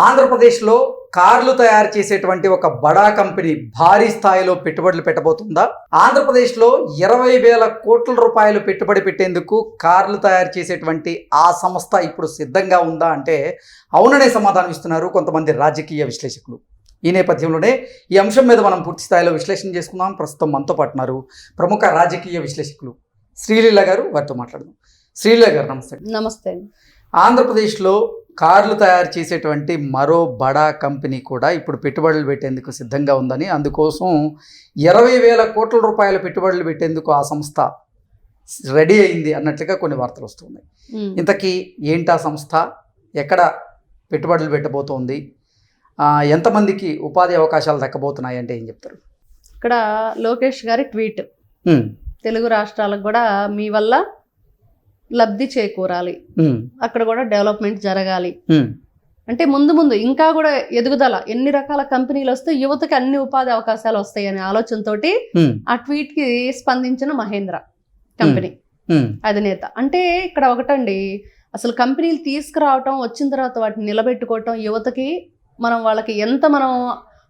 ఆంధ్రప్రదేశ్లో కార్లు తయారు చేసేటువంటి ఒక బడా కంపెనీ భారీ స్థాయిలో పెట్టుబడులు పెట్టబోతుందా? ఆంధ్రప్రదేశ్లో 20,000 కోట్ల రూపాయలు పెట్టుబడి పెట్టేందుకు కార్లు తయారు చేసేటువంటి ఆ సంస్థ ఇప్పుడు సిద్ధంగా ఉందా అంటే అవుననే సమాధానం ఇస్తున్నారు కొంతమంది రాజకీయ విశ్లేషకులు. ఈ నేపథ్యంలోనే ఈ అంశం మీద మనం పూర్తి స్థాయిలో విశ్లేషణ చేసుకుందాం. ప్రస్తుతం మనతో పాటున్నారు ప్రముఖ రాజకీయ విశ్లేషకులు శ్రీలీల గారు. వారితో మాట్లాడదాం. శ్రీలీల గారు నమస్తే. నమస్తే. ఆంధ్రప్రదేశ్లో కార్లు తయారు చేసేటువంటి మరో బడా కంపెనీ కూడా ఇప్పుడు పెట్టుబడులు పెట్టేందుకు సిద్ధంగా ఉందని, అందుకోసం 20,000 కోట్ల రూపాయల పెట్టుబడులు పెట్టేందుకు ఆ సంస్థ రెడీ అయింది అన్నట్లుగా కొన్ని వార్తలు వస్తున్నాయి. ఇంతకీ ఏంటి ఆ సంస్థ, ఎక్కడ పెట్టుబడులు పెట్టబోతోంది, ఎంతమందికి ఉపాధి అవకాశాలు దక్కబోతున్నాయి అంటే ఏం చెప్తారు? ఇక్కడ లోకేష్ గారి ట్వీట్, తెలుగు రాష్ట్రాలకు కూడా మీ వల్ల లబ్ధి చేకూరాలి, అక్కడ కూడా డెవలప్మెంట్ జరగాలి అంటే ముందు ఇంకా కూడా ఎదుగుదల, ఎన్ని రకాల కంపెనీలు వస్తే యువతకి అన్ని ఉపాధి అవకాశాలు వస్తాయి అనే ఆలోచనతోటి ఆ ట్వీట్ కి స్పందించిన మహేంద్ర కంపెనీ అధినేత. అంటే ఇక్కడ ఒకటండి, అసలు కంపెనీలు తీసుకురావటం, వచ్చిన తర్వాత వాటిని నిలబెట్టుకోవటం, యువతకి మనం వాళ్ళకి ఎంత మనం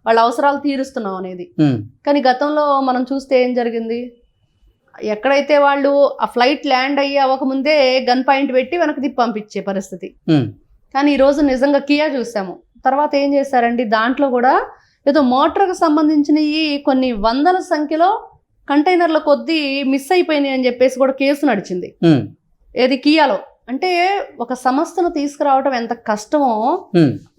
వాళ్ళ అవసరాలు తీరుస్తున్నాం అనేది. కానీ గతంలో మనం చూస్తే ఏం జరిగింది, ఎక్కడైతే వాళ్ళు ఆ ఫ్లైట్ ల్యాండ్ అయ్యి అవ్వకముందే గన్ పాయింట్ పెట్టి వెనక్కి తిప్పి పంపించే పరిస్థితి. కానీ ఈరోజు నిజంగా కియా చూసాము. తర్వాత ఏం చేశారండి, దాంట్లో కూడా ఏదో మోటార్కి సంబంధించినవి కొన్ని వందల సంఖ్యలో కంటైనర్ల కొద్దీ మిస్ అయిపోయినాయి అని చెప్పేసి కూడా కేసు నడిచింది. ఏది కియాలో. అంటే ఒక సంస్థను తీసుకురావటం ఎంత కష్టమో,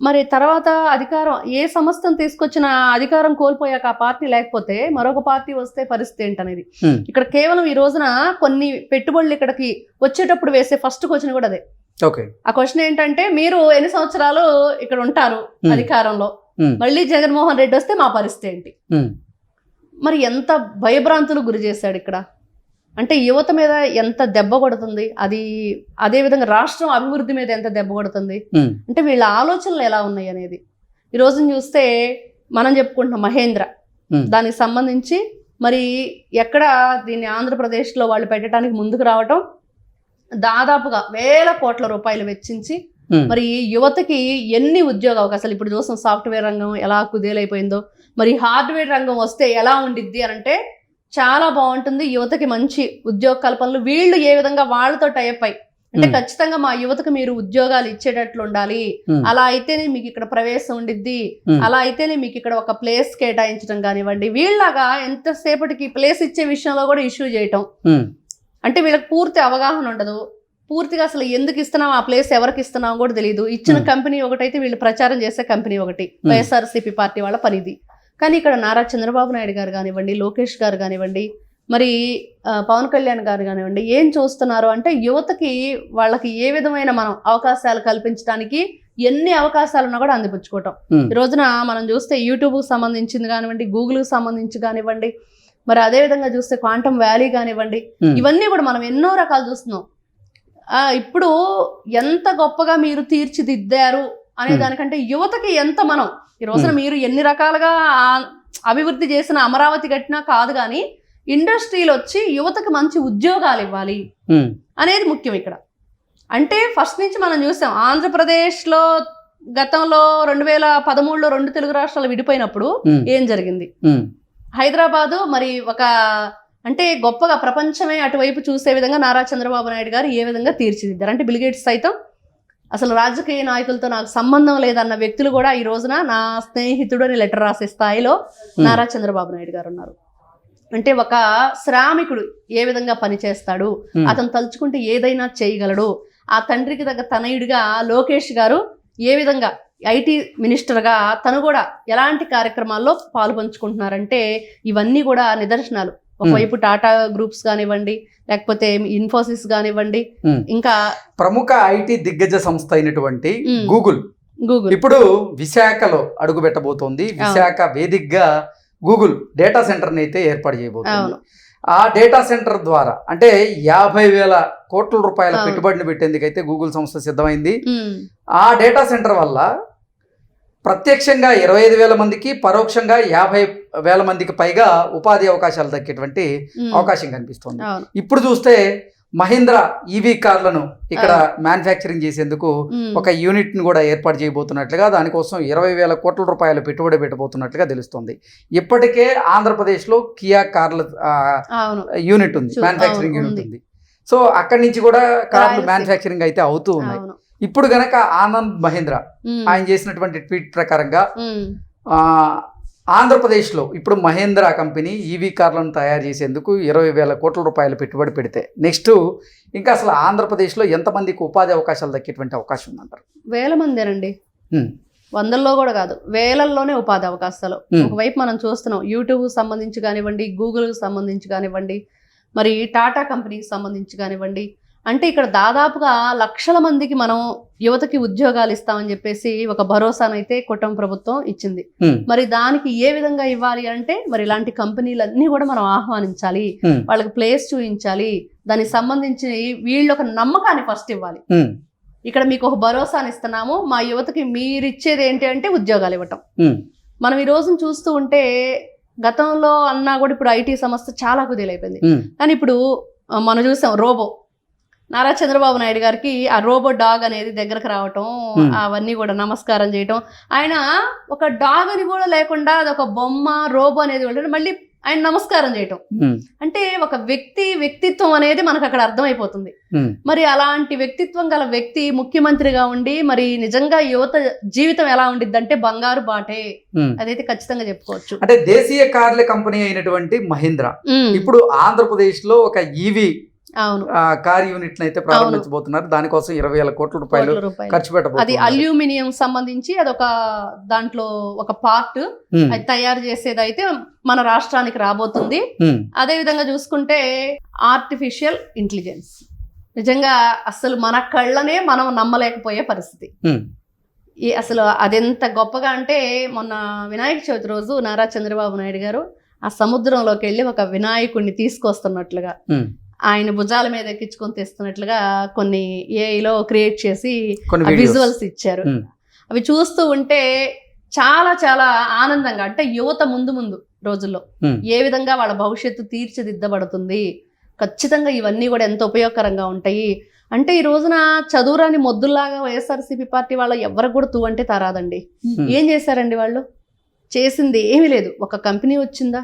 మరి తర్వాత అధికారం ఏ సంస్థను తీసుకొచ్చిన అధికారం కోల్పోయాక ఆ పార్టీ లేకపోతే మరొక పార్టీ వస్తే పరిస్థితి ఏంటనేది. ఇక్కడ కేవలం ఈ రోజున కొన్ని పెట్టుబడులు ఇక్కడికి వచ్చేటప్పుడు వేసే ఫస్ట్ క్వశ్చన్ కూడా అదే. ఆ క్వశ్చన్ ఏంటంటే, మీరు ఎన్ని సంవత్సరాలు ఇక్కడ ఉంటారు అధికారంలో, మళ్ళీ జగన్మోహన్ రెడ్డి వస్తే మా పరిస్థితి ఏంటి? మరి ఎంత భయభ్రాంతులు గురి చేశాడు ఇక్కడ. అంటే యువత మీద ఎంత దెబ్బ కొడుతుంది, అది అదేవిధంగా రాష్ట్రం అభివృద్ధి మీద ఎంత దెబ్బ కొడుతుంది, అంటే వీళ్ళ ఆలోచనలు ఎలా ఉన్నాయి అనేది. ఈ రోజున చూస్తే మనం చెప్పుకుంటున్నాం మహేంద్ర, దానికి సంబంధించి మరి ఎక్కడ దీన్ని ఆంధ్రప్రదేశ్లో వాళ్ళు పెట్టడానికి ముందుకు రావటం, దాదాపుగా 1,000 కోట్ల రూపాయలు వెచ్చించి మరి యువతకి ఎన్ని ఉద్యోగ అవకాశాలు. ఇప్పుడు చూస్తాం సాఫ్ట్వేర్ రంగం ఎలా కుదేలైపోయిందో, మరి హార్డ్వేర్ రంగం వస్తే ఎలా ఉండిద్ది అని అంటే చాలా బాగుంటుంది. యువతకి మంచి ఉద్యోగ కల్పనలు వీళ్ళు ఏ విధంగా వాళ్ళతో టైప్ అయి, అంటే ఖచ్చితంగా మా యువతకు మీరు ఉద్యోగాలు ఇచ్చేటట్లు ఉండాలి, అలా అయితేనే మీకు ఇక్కడ ప్రవేశం ఉండిద్ది, అలా అయితేనే మీకు ఇక్కడ ఒక ప్లేస్ కేటాయించడం కానివ్వండి. వీళ్ళగా ఎంతసేపటికి ప్లేస్ ఇచ్చే విషయంలో కూడా ఇష్యూ చేయటం, అంటే వీళ్ళకి పూర్తి అవగాహన ఉండదు. పూర్తిగా అసలు ఎందుకు ఇస్తున్నాం, ఆ ప్లేస్ ఎవరికి ఇస్తున్నాం కూడా తెలియదు. ఇచ్చిన కంపెనీ ఒకటైతే వీళ్ళు ప్రచారం చేసే కంపెనీ ఒకటి, వైఎస్ఆర్సీపీ పార్టీ వాళ్ళ పనిది. కానీ ఇక్కడ నారా చంద్రబాబు నాయుడు గారు కానివ్వండి, లోకేష్ గారు కానివ్వండి, మరి పవన్ కళ్యాణ్ గారు కానివ్వండి, ఏం చూస్తున్నారు అంటే యువతకి వాళ్ళకి ఏ విధమైన మనం అవకాశాలు కల్పించడానికి ఎన్ని అవకాశాలు ఉన్నా కూడా అందిపుచ్చుకోవటం. ఈ రోజున మనం చూస్తే యూట్యూబ్కి సంబంధించింది కానివ్వండి, గూగుల్కి సంబంధించి కానివ్వండి, మరి అదేవిధంగా చూస్తే క్వాంటమ్ వ్యాలీ కానివ్వండి, ఇవన్నీ కూడా మనం ఎన్నో రకాలు చూస్తున్నాం. ఇప్పుడు ఎంత గొప్పగా మీరు తీర్చిదిద్దారు అనే దానికంటే యువతకి ఎంత మనం ఈ రోజున మీరు ఎన్ని రకాలుగా అభివృద్ధి చేసిన అమరావతి కట్టినా కాదు, కానీ ఇండస్ట్రీలు వచ్చి యువతకి మంచి ఉద్యోగాలు ఇవ్వాలి అనేది ముఖ్యం ఇక్కడ. అంటే ఫస్ట్ నుంచి మనం చూసాం, ఆంధ్రప్రదేశ్లో గతంలో 2013లో 2 తెలుగు రాష్ట్రాలు విడిపోయినప్పుడు ఏం జరిగింది. హైదరాబాదు మరి ఒక అంటే గొప్పగా ప్రపంచమే అటువైపు చూసే విధంగా నారా చంద్రబాబు నాయుడు గారు ఏ విధంగా తీర్చిదిద్దారు. అంటే బిల్ గేట్స్ సైతం అసలు రాజకీయ నాయకులతో నాకు సంబంధం లేదన్న వ్యక్తులు కూడా ఈ రోజున నా స్నేహితుడు అని లెటర్ రాసే స్థాయిలో నారా చంద్రబాబు నాయుడు గారు ఉన్నారు. అంటే ఒక శ్రామికుడు ఏ విధంగా పనిచేస్తాడు, అతను తలుచుకుంటే ఏదైనా చేయగలడు. ఆ తండ్రికి తగ్గ తనయుడిగా లోకేష్ గారు ఏ విధంగా ఐటీ మినిస్టర్గా తను కూడా ఎలాంటి కార్యక్రమాల్లో పాలు పంచుకుంటున్నారంటే ఇవన్నీ కూడా నిదర్శనాలు. ఒకవైపు టాటా గ్రూప్స్ కానివ్వండి, లేకపోతే ఇన్ఫోసిస్ కానివ్వండి, ఇంకా ప్రముఖ ఐటీ దిగ్గజ సంస్థ అయినటువంటి గూగుల్ ఇప్పుడు విశాఖలో అడుగు పెట్టబోతోంది. విశాఖ వేదికగా గూగుల్ డేటా సెంటర్ని అయితే ఏర్పాటు చేయబోతోంది. ఆ డేటా సెంటర్ ద్వారా అంటే 50,000 కోట్ల రూపాయల పెట్టుబడిని పెట్టేందుకైతే గూగుల్ సంస్థ సిద్ధమైంది. ఆ డేటా సెంటర్ వల్ల ప్రత్యక్షంగా 25,000 మందికి, పరోక్షంగా 50,000 మందికి పైగా ఉపాధి అవకాశాలు దక్కేటువంటి అవకాశం కనిపిస్తుంది. ఇప్పుడు చూస్తే మహీంద్రా ఈవీ కార్లను ఇక్కడ మ్యానుఫ్యాక్చరింగ్ చేసేందుకు ఒక యూనిట్ ని కూడా ఏర్పాటు చేయబోతున్నట్లుగా, దానికోసం 20,000 కోట్ల రూపాయలు పెట్టుబడి పెట్టబోతున్నట్లుగా తెలుస్తుంది. ఇప్పటికే ఆంధ్రప్రదేశ్ లో కియా కార్ల యూనిట్ ఉంది, మ్యానుఫ్యాక్చరింగ్ యూనిట్ ఉంది. సో అక్కడి నుంచి కూడా కార్లు మ్యానుఫ్యాక్చరింగ్ అయితే అవుతూ ఉన్నాయి. ఇప్పుడు గనక ఆనంద్ మహీంద్రా ఆయన చేసినటువంటి ట్వీట్ ప్రకారంగా ఆంధ్రప్రదేశ్లో ఇప్పుడు మహీంద్రా కంపెనీ ఈవీ కార్లను తయారు చేసేందుకు 20,000 కోట్ల రూపాయలు పెట్టుబడి పెడితే నెక్స్ట్ ఇంకా అసలు ఆంధ్రప్రదేశ్లో ఎంతమందికి ఉపాధి అవకాశాలు దక్కేటువంటి అవకాశం ఉందంటారు? వేల మందేనండి, వందల్లో కూడా కాదు, వేలల్లోనే ఉపాధి అవకాశాలు. ఒకవైపు మనం చూస్తున్నాం, యూట్యూబ్ సంబంధించి కానివ్వండి, గూగుల్కి సంబంధించి కానివ్వండి, మరి టాటా కంపెనీకి సంబంధించి కానివ్వండి, అంటే ఇక్కడ దాదాపుగా లక్షల మందికి మనం యువతకి ఉద్యోగాలు ఇస్తామని చెప్పేసి ఒక భరోసానైతే కుటుంబ ప్రభుత్వం ఇచ్చింది. మరి దానికి ఏ విధంగా ఇవ్వాలి అంటే మరి ఇలాంటి కంపెనీలన్నీ కూడా మనం ఆహ్వానించాలి, వాళ్ళకి ప్లేస్ చూపించాలి, దానికి సంబంధించి వీళ్ళు ఒక నమ్మకాన్ని ఫస్ట్ ఇవ్వాలి. ఇక్కడ మీకు ఒక భరోసాని ఇస్తున్నాము, మా యువతకి మీరు ఇచ్చేది ఏంటి అంటే ఉద్యోగాలు ఇవ్వటం. మనం ఈ రోజును చూస్తూ ఉంటే గతంలో అన్నా కూడా ఇప్పుడు ఐటీ సంస్థ చాలా కుదేలైపోయింది. కానీ ఇప్పుడు మనం చూసాం రోబో, నారా చంద్రబాబు నాయుడు గారికి ఆ రోబో డాగ్ అనేది దగ్గరకు రావటం, అవన్నీ కూడా నమస్కారం చేయటం, ఆయన ఒక డాగ్ అని కూడా లేకుండా అదొక బొమ్మ రోబో అనేది మళ్ళీ ఆయన నమస్కారం చేయటం, అంటే ఒక వ్యక్తిత్వం అనేది మనకు అక్కడ అర్థమైపోతుంది. మరి అలాంటి వ్యక్తిత్వం గల వ్యక్తి ముఖ్యమంత్రిగా ఉండి మరి నిజంగా యువత జీవితం ఎలా ఉండిద్ది అంటే బంగారు బాటే, అదైతే ఖచ్చితంగా చెప్పుకోవచ్చు. అంటే దేశీయ కార్ల కంపెనీ అయినటువంటి మహీంద్రా ఇప్పుడు ఆంధ్రప్రదేశ్ లో ఒక ఈవీ కార్ యూనిట్ అయితే ప్రారంభించబోతున్నారు. దానికోసం 20,000 కోట్ల రూపాయలు ఖర్చు పెట్టబోతున్నారు. అది అల్యూమినియం సంబంధించి అదొక దాంట్లో ఒక పార్ట్, అది తయారు చేసేది అయితే మన రాష్ట్రానికి రాబోతుంది. అదే విధంగా చూసుకుంటే ఆర్టిఫిషియల్ ఇంటెలిజెన్స్ నిజంగా అసలు మన కళ్ళనే మనం నమ్మలేకపోయే పరిస్థితి. అసలు అదెంత గొప్పగా అంటే మొన్న వినాయక చవితి రోజు నారా చంద్రబాబు నాయుడు గారు ఆ సముద్రంలోకి వెళ్ళి ఒక వినాయకుడిని తీసుకొస్తున్నట్లుగా, ఆయన భుజాల మీద ఎక్కించుకొని తెస్తున్నట్లుగా కొన్ని ఏఐలో క్రియేట్ చేసి విజువల్స్ ఇచ్చారు. అవి చూస్తూ ఉంటే చాలా చాలా ఆనందంగా, అంటే యువత ముందు రోజుల్లో ఏ విధంగా వాళ్ళ భవిష్యత్తు తీర్చిదిద్దబడుతుంది, ఖచ్చితంగా ఇవన్నీ కూడా ఎంత ఉపయోగకరంగా ఉంటాయి. అంటే ఈ రోజున చదువురాని మొద్దుల్లాగా వైఎస్ఆర్సీపీ పార్టీ వాళ్ళు ఎవరికి కూడా తూ అంటే తారాదండి. ఏం చేశారండి వాళ్ళు? చేసింది ఏమీ లేదు. ఒక కంపెనీ వచ్చిందా?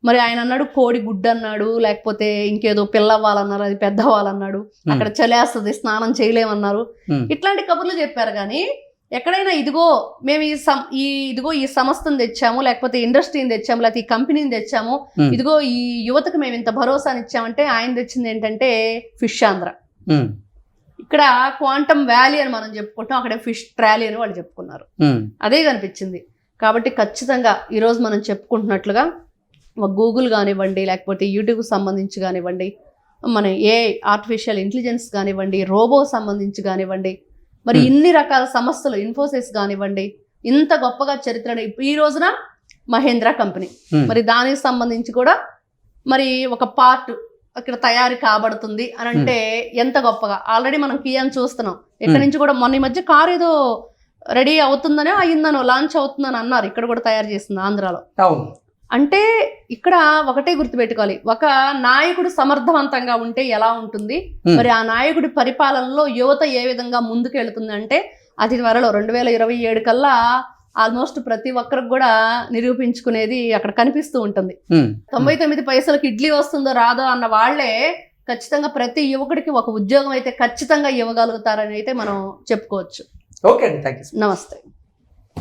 మరి ఆయన అన్నాడు కోడి గుడ్డు అన్నాడు, లేకపోతే ఇంకేదో పిల్లవ్వాలన్నారు, అది పెద్దవాళ్ళన్నాడు, అక్కడ చలేస్తుంది స్నానం చేయలేమన్నారు, ఇట్లాంటి కబుర్లు చెప్పారు. కానీ ఎక్కడైనా ఇదిగో మేము ఈ సంస్థను తెచ్చాము, లేకపోతే ఇండస్ట్రీని తెచ్చాము, లేకపోతే ఈ కంపెనీని తెచ్చాము, ఇదిగో ఈ యువతకు మేము ఇంత భరోసాని ఇచ్చామంటే ఆయన తెచ్చింది ఏంటంటే ఫిష్ ఆంధ్ర. ఇక్కడ క్వాంటమ్ వ్యాలీ అని మనం చెప్పుకుంటాం, అక్కడ ఫిష్ ట్రాలీ అని వాళ్ళు చెప్పుకున్నారు. అదే కనిపించింది. కాబట్టి ఖచ్చితంగా ఈరోజు మనం చెప్పుకుంటున్నట్లుగా గూగుల్ కానివ్వండి, లేకపోతే యూట్యూబ్కి సంబంధించి కానివ్వండి, మన ఆర్టిఫిషియల్ ఇంటెలిజెన్స్ కానివ్వండి, రోబో సంబంధించి కానివ్వండి, మరి ఇన్ని రకాల సంస్థలు, ఇన్ఫోసిస్ కానివ్వండి, ఇంత గొప్పగా చరిత్ర ఈ రోజున మహీంద్రా కంపెనీ మరి దానికి సంబంధించి కూడా మరి ఒక పార్ట్ అక్కడ తయారు కాబడుతుంది అని అంటే ఎంత గొప్పగా. ఆల్రెడీ మనం కియాని చూస్తున్నాం, ఎక్కడి నుంచి కూడా మొన్న ఈ మధ్య కారు ఏదో రెడీ అవుతుందనో అయిందనో లాంచ్ అవుతుందని అన్నారు, ఇక్కడ కూడా తయారు చేస్తుంది ఆంధ్రాలో. అంటే ఇక్కడ ఒకటే గుర్తుపెట్టుకోవాలి, ఒక నాయకుడు సమర్థవంతంగా ఉంటే ఎలా ఉంటుంది, మరి ఆ నాయకుడి పరిపాలనలో యువత ఏ విధంగా ముందుకు వెళుతుంది అంటే అతి త్వరలో 2027 కల్లా ఆల్మోస్ట్ ప్రతి ఒక్కరికి కూడా నిరూపించుకునేది అక్కడ కనిపిస్తూ ఉంటుంది. 99 పైసలకి ఇడ్లీ వస్తుందో రాదో అన్న వాళ్లే ఖచ్చితంగా ప్రతి యువకుడికి ఒక ఉద్యోగం అయితే ఖచ్చితంగా ఇవ్వగలుగుతారని అయితే మనం చెప్పుకోవచ్చు. ఓకే అండి, థ్యాంక్ యూ. నమస్తే.